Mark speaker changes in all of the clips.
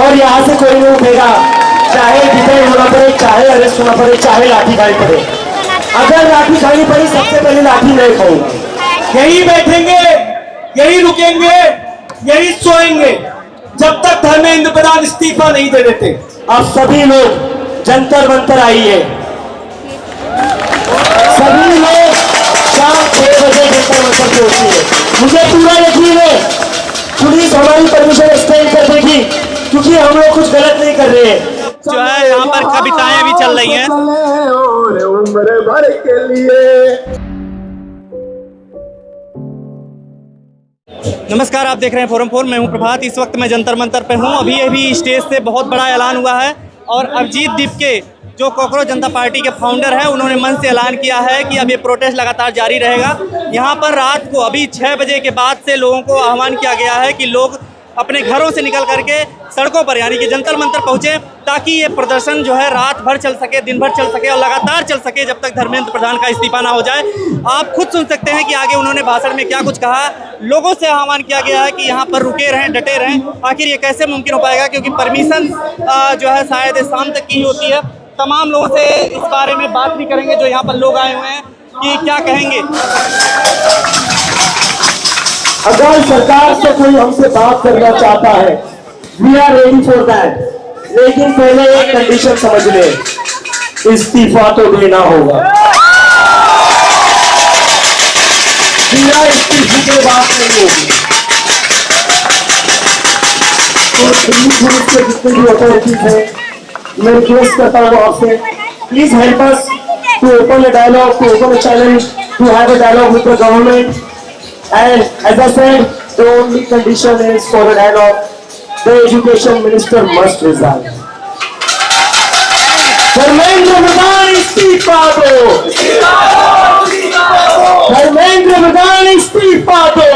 Speaker 1: और यहाँ से कोई नहीं उठेगा, चाहे डिटेन होना पड़े, चाहे अरेस्ट होना पड़े, चाहे लाठी खानी पड़े। अगर लाठी खानी पड़ी सबसे पहले लाठी मैं खाऊंगा।
Speaker 2: यही बैठेंगे, यही रुकेंगे, यही सोएंगे जब तक धर्मेंद्र प्रधान इस्तीफा नहीं दे देते।
Speaker 1: आप सभी लोग जंतर मंतर आइए, सभी लोग शाम 6 बजे जंतर मंतर पहुंचिए। मुझे पूरा यकीन है पुलिस हमारी परमिशन एक्सटेंड कर देगी, क्योंकि हम लोग कुछ गलत नहीं कर रहे हैं।
Speaker 3: जो है यहाँ पर कविताएं भी चल रही हैं।
Speaker 1: और उम्र भर के लिए।
Speaker 3: नमस्कार, आप देख रहे हैं फोरम 4। मैं हूं प्रभात। इस वक्त मैं जंतर मंतर पे हूं। अभी स्टेज से बहुत बड़ा ऐलान हुआ है और अभिजीत दीप के जो कॉकरोच जनता पार्टी के फाउंडर हैं, उन्होंने मन से ऐलान किया है कि अब ये प्रोटेस्ट लगातार जारी रहेगा। यहाँ पर रात को अभी 6 बजे के बाद से लोगों को आह्वान किया गया है कि लोग अपने घरों से निकल करके सड़कों पर यानी कि जंतर मंतर पहुँचे, ताकि ये प्रदर्शन जो है रात भर चल सके, दिन भर चल सके और लगातार चल सके जब तक धर्मेंद्र प्रधान का इस्तीफा ना हो जाए। आप खुद सुन सकते हैं कि आगे उन्होंने भाषण में क्या कुछ कहा। लोगों से आह्वान किया गया है कि यहाँ पर रुके रहें, डटे रहें। आखिर ये कैसे मुमकिन हो पाएगा, क्योंकि परमिशन जो है शायद शाम तक की ही होती है। तमाम लोगों से इस बारे में बात भी करेंगे जो यहाँ पर लोग आए हुए हैं कि क्या कहेंगे।
Speaker 1: अगर सरकार से कोई हमसे बात करना चाहता है, we are ready for that, लेकिन पहले एक कंडीशन समझ ले, इस्तीफा तो देना होगा। बिना इस्तीफे के बात नहीं होगी। तो दिल्ली पुलिस के जितने भी अथॉरिटीज हैं, मैं रिक्वेस्ट करता हूँ आपसे, please help us to open a dialogue, to open a challenge, to have a dialogue with the government. And as I said, the only condition is for a dialogue, the education minister must resign. Dharmendra Pradhan इस्तीफा दो, धर्मेंद्र प्रधान इस्तीफा दो,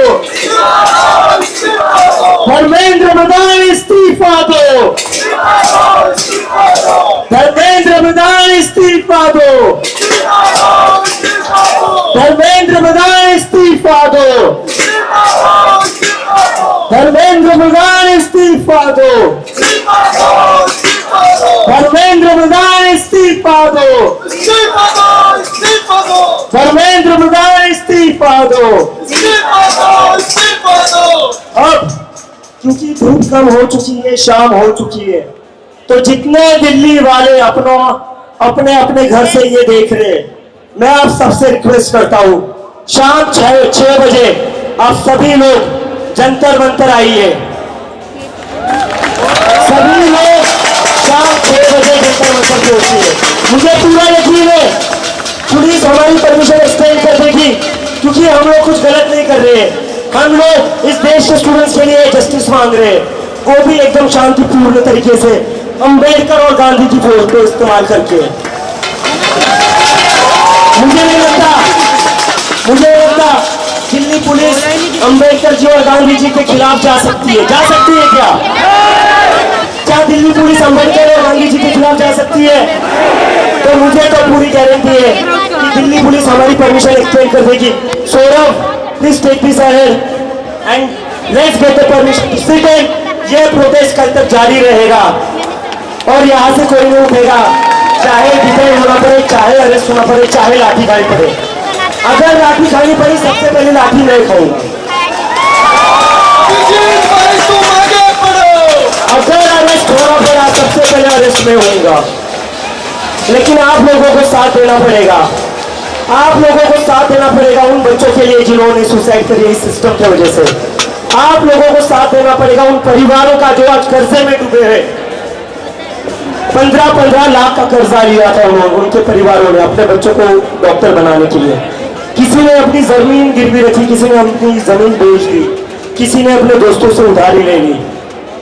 Speaker 1: धर्मेंद्र प्रधान इस्तीफा दो, धर्मेंद्र प्रधान इस्तीफा दो, धर्मेंद्र प्रधान इस्तीफा दो, धर्मेंद्र प्रधान इस्तीफा दो, धर्मेंद्र प्रधान इस्तीफा दो, धर्मेंद्र प्रधान इस्तीफा दो। अब क्योंकि धूप कम हो चुकी है, शाम हो चुकी है, तो जितने दिल्ली वाले अपने अपने घर से ये देख रहे हैं, मैं आप सबसे रिक्वेस्ट करता हूं, शाम 6 बजे आप सभी लोग जंतर मंतर आइए, सभी लोग शाम 6 बजे जंतर मंतर पहुंचिए। मुझे पूरा यकीन है पुलिस हमारी परमिशन एक्सटेंड कर देगी, क्योंकि हम लोग कुछ गलत नहीं कर रहे हैं। हम लोग इस देश के स्टूडेंट्स के लिए जस्टिस मांग रहे हैं, वो भी एकदम शांतिपूर्ण तरीके से, अंबेडकर और गांधी की फोटो को इस्तेमाल करके। मुझे नहीं लगता दिल्ली पुलिस अंबेडकर जी और गांधी जी के खिलाफ जा सकती है क्या? क्या दिल्ली पुलिस अंबेडकर और गांधी जी के खिलाफ जा सकती है? तो मुझे तो पूरी गारंटी है कि दिल्ली पुलिस हमारी परमिशन एक्सटेंड कर देगी। Saurabh, please take this ahead and let's get the permission to sit in. ये प्रोटेस्ट कल तक जारी रहेगा और यहाँ से कोई नहीं उठेगा, चाहे डिटेन होना पड़े, चाहे अरेस्ट होना पड़े, चाहे लाठी खानी पड़े। अगर लाठी खानी पड़ी सबसे पहले लाठी मैं खाऊंगा। अगर अरेस्ट होना पड़ा सबसे पहले अरेस्ट में होऊंगा। लेकिन आप लोगों को साथ देना पड़ेगा, आप लोगों को साथ देना पड़ेगा उन बच्चों के लिए जिन्होंने सुसाइड करी इस सिस्टम की वजह से। आप लोगों को साथ देना पड़ेगा उन परिवारों का जो आज कर्जे में डूबे हैं। 15-15 लाख का कर्जा लिया था उनके परिवारों ने अपने बच्चों को डॉक्टर बनाने के लिए। किसी ने अपनी जमीन गिरवी रखी, किसी ने अपनी जमीन बेच दी, किसी ने अपने दोस्तों से उधारी ले ली।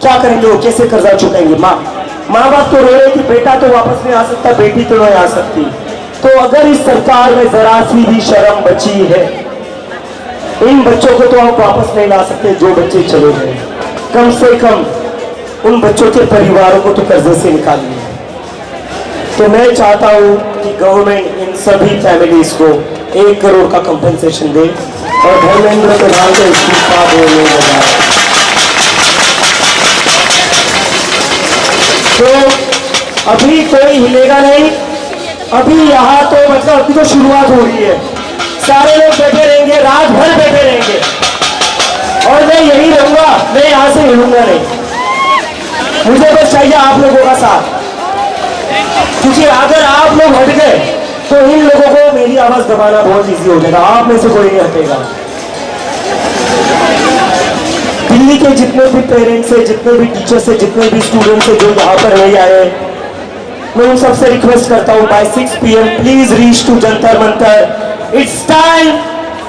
Speaker 1: क्या करेंगे वो, कैसे कर्जा चुकाएंगे? माँ बाप तो रो रहे कि बेटा तो वापस नहीं आ सकता, बेटी तो नहीं आ सकती। तो अगर इस सरकार में जरा सी भी शर्म बची है, इन बच्चों को तो आप वापस नहीं ला सकते जो बच्चे चले गए। कम से कम उन बच्चों के परिवारों को तो कर्जे से निकालिए। तो मैं चाहता हूं कि गवर्नमेंट इन सभी फैमिलीज को 1 करोड़ का कंपनसेशन दे और धर्मेंद्र प्रधान को इस्तीफा देने लगा। तो अभी कोई हिलेगा नहीं, अभी यहाँ तो मतलब अभी तो शुरुआत हो रही है। सारे लोग बैठे रहेंगे, रात भर बैठे रहेंगे और मैं यही रहूंगा, मैं यहाँ से हिलूंगा नहीं। मुझे बस चाहिए आप लोगों का साथ, क्योंकि अगर आप लोग हट गए तो इन लोगों को मेरी आवाज दबाना बहुत इजी हो जाएगा। आप में से कोई नहीं हटेगा। दिल्ली के जितने भी पेरेंट्स हैं, जितने भी टीचर्स हैं, जितने भी स्टूडेंट्स हैं जो यहाँ पर नहीं आए, मैं उन सबसे रिक्वेस्ट करता हूँ by 6 PM please reach to Jantar Mantar. It's time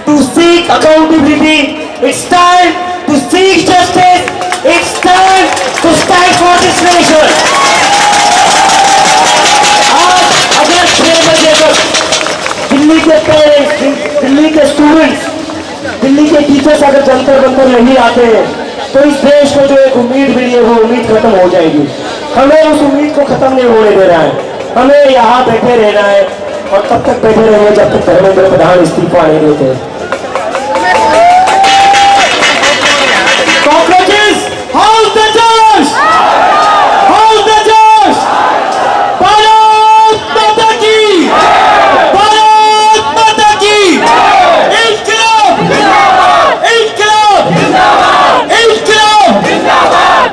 Speaker 1: to seek accountability, it's time to seek justice, it's time to stand for this nation. आज अगर 6 बजे तक दिल्ली के पेरेंट्स, दिल्ली के स्टूडेंट्स, दिल्ली के टीचर्स अगर जंतर मंतर नहीं आते हैं तो इस देश को जो एक उम्मीद मिली है वो उम्मीद खत्म हो जाएगी। हमें उस उम्मीद को खत्म नहीं होने देना है। हमें यहाँ बैठे रहना है और तब तक बैठे रहेंगे जब तक धर्मेंद्र प्रधान इस्तीफा नहीं देते।
Speaker 2: कॉकरोचेस, हाउस द जोश, हाउस द जोश। भारत माता की, भारत माता की। इंकलाब, इंकलाब, इंकलाब।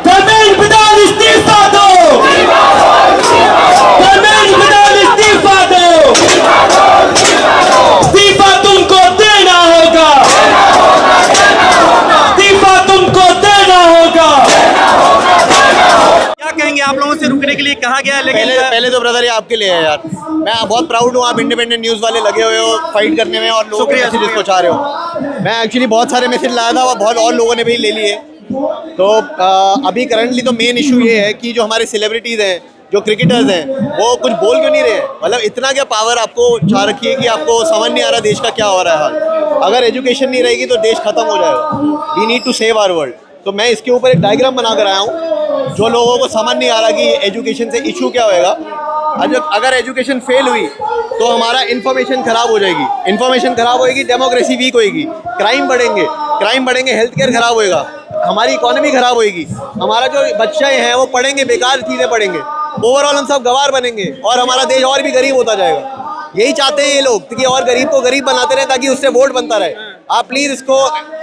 Speaker 2: धर्मेंद्र प्रधान इस्तीफा दो, धर्मेंद्र प्रधान इस्तीफा दो। इस्तीफा तुमको देना होगा, इस्तीफा तुमको देना होगा।
Speaker 3: क्या कहेंगे? आप लोगों से रुकने के लिए कहा गया है, लेकिन
Speaker 4: पहले तो ब्रदर ये आपके लिए है यार। मैं बहुत प्राउड हूँ, आप इंडिपेंडेंट न्यूज़ वाले लगे हुए हो फाइट करने में और लोगों को मैसेजेस पहुँचा रहे हो। मैं एक्चुअली बहुत सारे मैसेज लाया था, वो बहुत और लोगों ने भी ले लिए। तो अभी करंटली तो मेन इशू ये है कि जो हमारे सेलिब्रिटीज़ हैं, जो क्रिकेटर्स हैं, वो कुछ बोल क्यों नहीं रहे हैं। मतलब इतना क्या पावर आपको चाह रखी है कि आपको समझ नहीं आ रहा देश का क्या हो रहा है हाल। अगर एजुकेशन नहीं रहेगी तो देश खत्म हो जाएगा। We need to save our world. तो मैं इसके ऊपर एक डायग्राम बना कर आया हूँ। जो लोगों को समझ नहीं आ रहा कि एजुकेशन से इशू क्या होएगा, अगर एजुकेशन फेल हुई तो हमारा इन्फॉर्मेशन खराब हो जाएगी, इन्फॉर्मेशन खराब होएगी, डेमोक्रेसी वीक होएगी, क्राइम बढ़ेंगे, हेल्थ केयर खराब होएगा, हमारी इकोनॉमी खराब होएगी, हमारा जो बच्चे हैं वो पढ़ेंगे, बेकार चीज़ें पढ़ेंगे, ओवरऑल हम सब गवार बनेंगे और हमारा देश और भी गरीब होता जाएगा। यही चाहते हैं ये लोग कि और गरीब को गरीब बनाते रहे ताकि उससे वोट बनता रहे। आप प्लीज़ इसको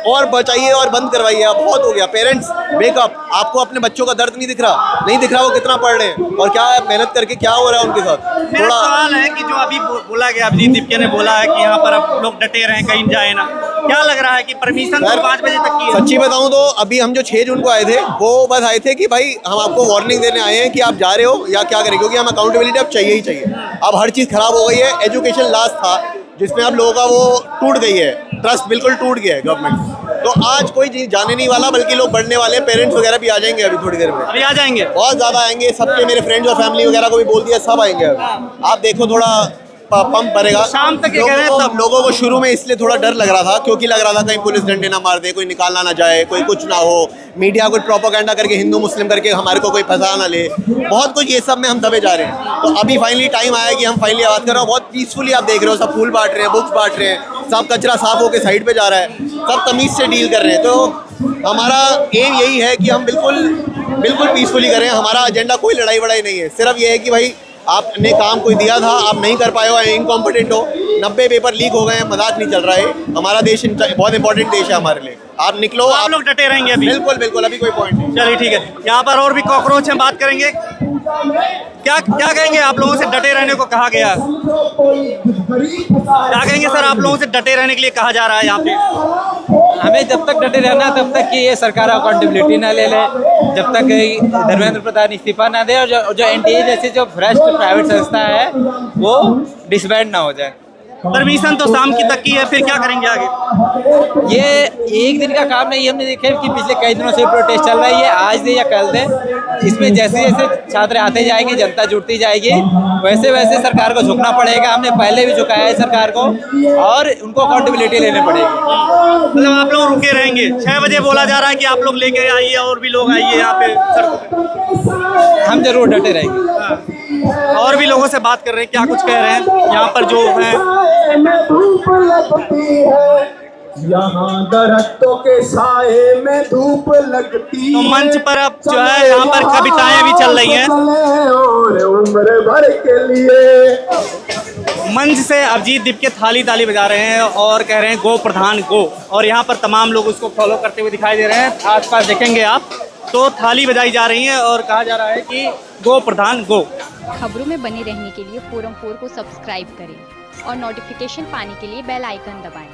Speaker 4: और बचाइए और बंद करवाइए। अब बहुत हो गया। Parents wake up. आपको अपने बच्चों का दर्द नहीं दिख रहा वो कितना पढ़ रहे हैं और क्या मेहनत करके क्या हो रहा है उनके साथ।
Speaker 3: मेरा सवाल है कि जो अभी बोला गया, अभिजीत दीपके ने बोला है कि यहाँ पर अब लोग डटे रहें, कहीं जाए ना, क्या लग रहा है कि परमिशन तो 5 बजे तक की है?
Speaker 4: सच्ची बताऊं तो अभी हम जो 6 जून को आए थे वो बस आए थे कि भाई हम आपको वार्निंग देने आए हैं कि आप जा रहे हो या क्या करें, क्योंकि हम अकाउंटेबिलिटी अब चाहिए ही चाहिए। अब हर चीज़ खराब हो गई है। एजुकेशन लास्ट था जिसमें अब लोगों का वो टूट गई है, ट्रस्ट बिल्कुल टूट गया है गवर्नमेंट। तो आज कोई चीज़ जाने नहीं वाला, बल्कि लोग बढ़ने वाले, पेरेंट्स वगैरह भी आ जाएंगे अभी थोड़ी देर में।
Speaker 3: अभी आ जाएंगे,
Speaker 4: बहुत ज़्यादा आएंगे। सबके मेरे फ्रेंड्स और फैमिली वगैरह को भी बोल दिया, सब आएंगे अभी। आप देखो थोड़ा पंप भरेगा
Speaker 3: शाम तक। ये कह रहे हैं
Speaker 4: लोगों को शुरू में इसलिए थोड़ा डर लग रहा था, क्योंकि लग रहा था कहीं पुलिस डंडे ना मार दे, कोई निकालना ना जाए, कोई कुछ ना हो, मीडिया कोई प्रोपेगेंडा करके हिंदू मुस्लिम करके हमारे को कोई फंसा ना ले, बहुत कुछ ये सब में हम दबे जा रहे हैं। तो अभी फाइनली टाइम आया कि हम फाइनली आवाज़ कर रहे हो। बहुत पीसफुली आप देख रहे हो, सब फूल बांट रहे हैं, बुक्स बांट रहे हैं, सब कचरा साफ होकर साइड पे जा रहा है, सब तमीज़ से डील कर रहे हैं। तो हमारा एम यही है कि हम बिल्कुल पीसफुली करें। हमारा एजेंडा कोई लड़ाई वड़ाई नहीं है, सिर्फ ये है कि भाई आपने काम कोई दिया था, आप नहीं कर पाए हो, इनकॉम्पिटेंट हो, 90 पेपर लीक हो गए हैं, मजाक नहीं चल रहा है। हमारा देश बहुत इंपॉर्टेंट देश है हमारे लिए। आप निकलो,
Speaker 3: आप लोग डटे रहेंगे अभी?
Speaker 4: बिल्कुल, अभी कोई पॉइंट नहीं।
Speaker 3: चलिए ठीक है। यहाँ पर और भी कॉकरोच हैं, बात करेंगे। क्या कहेंगे? आप लोगों से डटे रहने को कहा गया, क्या कहेंगे सर? आप लोगों से डटे रहने के लिए कहा जा रहा है यहाँ पे।
Speaker 5: हमें जब तक डटे रहना, तब तक कि ये सरकार अकाउंटेबिलिटी ना ले ले, जब तक धर्मेंद्र प्रधान इस्तीफा ना दे और जो एनटीए जैसे जो भ्रष्ट प्राइवेट संस्था है वो डिसबैंड ना हो जाए।
Speaker 3: परमिशन तो शाम की तक की है, फिर क्या करेंगे आगे?
Speaker 5: ये एक दिन का काम नहीं। हमने देखा कि पिछले कई दिनों से प्रोटेस्ट चल रहा है, ये आज दे या कल दे, इसमें जैसे जैसे छात्र आते जाएंगे, जनता जुड़ती जाएगी, वैसे वैसे सरकार को झुकना पड़ेगा। हमने पहले भी झुकाया है सरकार को और उनको अकाउंटेबिलिटी लेनी पड़ेगी।
Speaker 3: मतलब आप लोग रुके रहेंगे? 6 बजे बोला जा रहा है कि आप लोग लेके आइए और भी लोग आइए यहाँ पे सड़कों पे।
Speaker 5: हम जरूर डटे रहेंगे।
Speaker 3: और भी लोगों से बात कर रहे हैं, क्या कुछ कह रहे हैं यहाँ पर जो है?
Speaker 6: यहाँ दरख्तों के साए में धूप लगती
Speaker 3: तो मंच पर अब जो है यहाँ पर कविताएं भी चल रही हैं
Speaker 6: और उम्र भर के लिए।
Speaker 3: मंच से अभिजीत दीपके थाली ताली बजा रहे हैं और कह रहे हैं गो प्रधान गो, और यहाँ पर तमाम लोग उसको फॉलो करते हुए दिखाई दे रहे हैं। आसपास देखेंगे आप तो थाली बजाई जा रही है और कहा जा रहा है कि गो प्रधान गो।
Speaker 7: खबरों में बने रहने के लिए फोरम 4 को सब्सक्राइब करें और नोटिफिकेशन पाने के लिए बेल आइकन दबाएं।